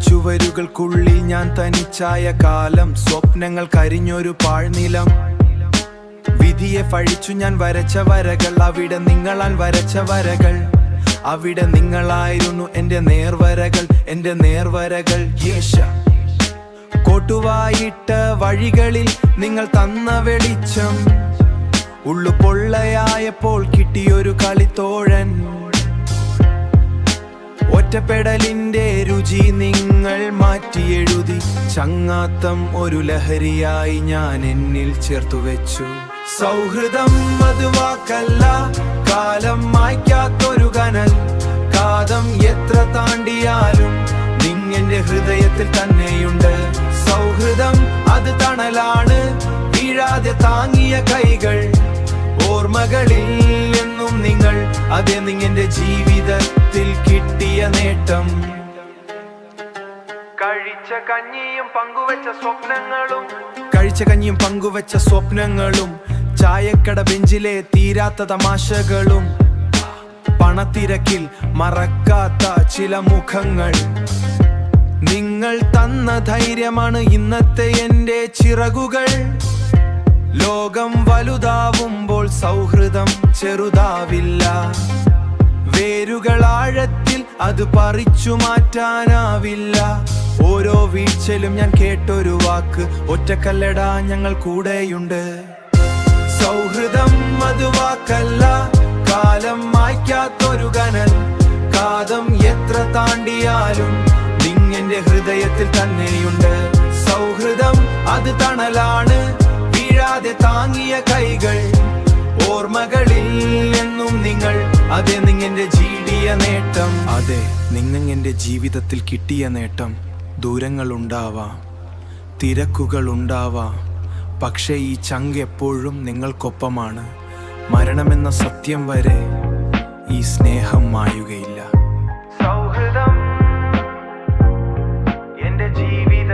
ചുവരുകൾക്കുള്ളിൽ ഞാൻ തനിച്ചായ കാലം, സ്വപ്നങ്ങൾ കരിഞ്ഞൊരു പാഴ്നിലം. വിധിയെ പഴിച്ചു ഞാൻ വരച്ച വരകൾ, അവിടെ നിങ്ങളാൽ വരച്ച വരകൾ. അവിടെ നിങ്ങളായിരുന്നു എൻ്റെ നേർവരകൾ, എൻ്റെ നേർവരകൾ. യേശ കോട്ടുവായിട്ട വഴികളിൽ നിങ്ങൾ തന്ന വെളിച്ചം, ഉള്ളു പൊള്ളയായപ്പോൾ കിട്ടിയൊരു കളിത്തോഴൻ. ഒറ്റപ്പെടലിന്റെ രുചി നിങ്ങൾ മാറ്റിയെഴുതി, ചങ്ങാത്തം ഒരു ലഹരിയായി ഞാൻ എന്നിൽ ചേർത്തു വെച്ചു. സൗഹൃദം അത് വാക്കല്ല, കാലം മായ്ക്കാത്തൊരു കനൽ. കാതം എത്ര താണ്ടിയാലും നിങ്ങെന്റെ ഹൃദയത്തിൽ തന്നെയുണ്ട്. സൗഹൃദം അത് തണലാണ്, വീഴാതെ താങ്ങിയ കൈകൾ. ഓർമ്മകളിൽ എന്നും നിങ്ങൾ, അതേ നിങ്ങെന്റെ ജീവിതത്തിൽ കിട്ടിയ നേട്ടം. കഴിച്ച കഞ്ഞിയും പങ്കുവച്ച സ്വപ്നങ്ങളും, ചായക്കട ബെഞ്ചിലെ തീരാത്ത തമാശകളും, പണത്തിരക്കിൽ മറക്കാത്ത ചില മുഖങ്ങൾ. നിങ്ങൾ തന്ന ധൈര്യമാണ് ഇന്നത്തെ എൻ്റെ ചിറകുകൾ. ലോകം വലുതാവുമ്പോൾ സൗഹൃദം ചെറുതാവില്ല. വേരുകൾ ആഴത്തിൽ, അത് പറിച്ചു മാറ്റാനാവില്ല. ഓരോ വീഴ്ചയിലും ഞാൻ കേട്ടൊരു വാക്ക്, ഒറ്റക്കല്ലടാ ഞങ്ങൾ കൂടെയുണ്ട്. സൗഹൃദം അത് വാക്കല്ല, കാലം മായ്ക്കാത്തൊരു കനൽ. കാതം എത്ര താണ്ടിയാലും നിങ്ങെന്റെ ഹൃദയത്തിൽ തന്നെയുണ്ട്. സൗഹൃദം അത് തണലാണ്, വീഴാതെ താങ്ങിയ കൈകൾ. ഓർമ്മകളിൽ എന്നും നിങ്ങൾ, അതെ നിങ്ങെന്റെ ജീവിയ നേട്ടം. അതെ നിങ്ങെന്റെ ജീവിതത്തിൽ കിട്ടിയ നേട്ടം. ദൂരങ്ങളുണ്ടാവാം, തിരക്കുകളുണ്ടാവാം, പക്ഷേ ഈ ചങ്ക് എപ്പോഴും നിങ്ങൾക്കൊപ്പമാണ്. മരണമെന്ന സത്യം വരെ ഈ സ്നേഹം മായുകയില്ല. സൗഹൃദം എൻ്റെ ജീവിതം.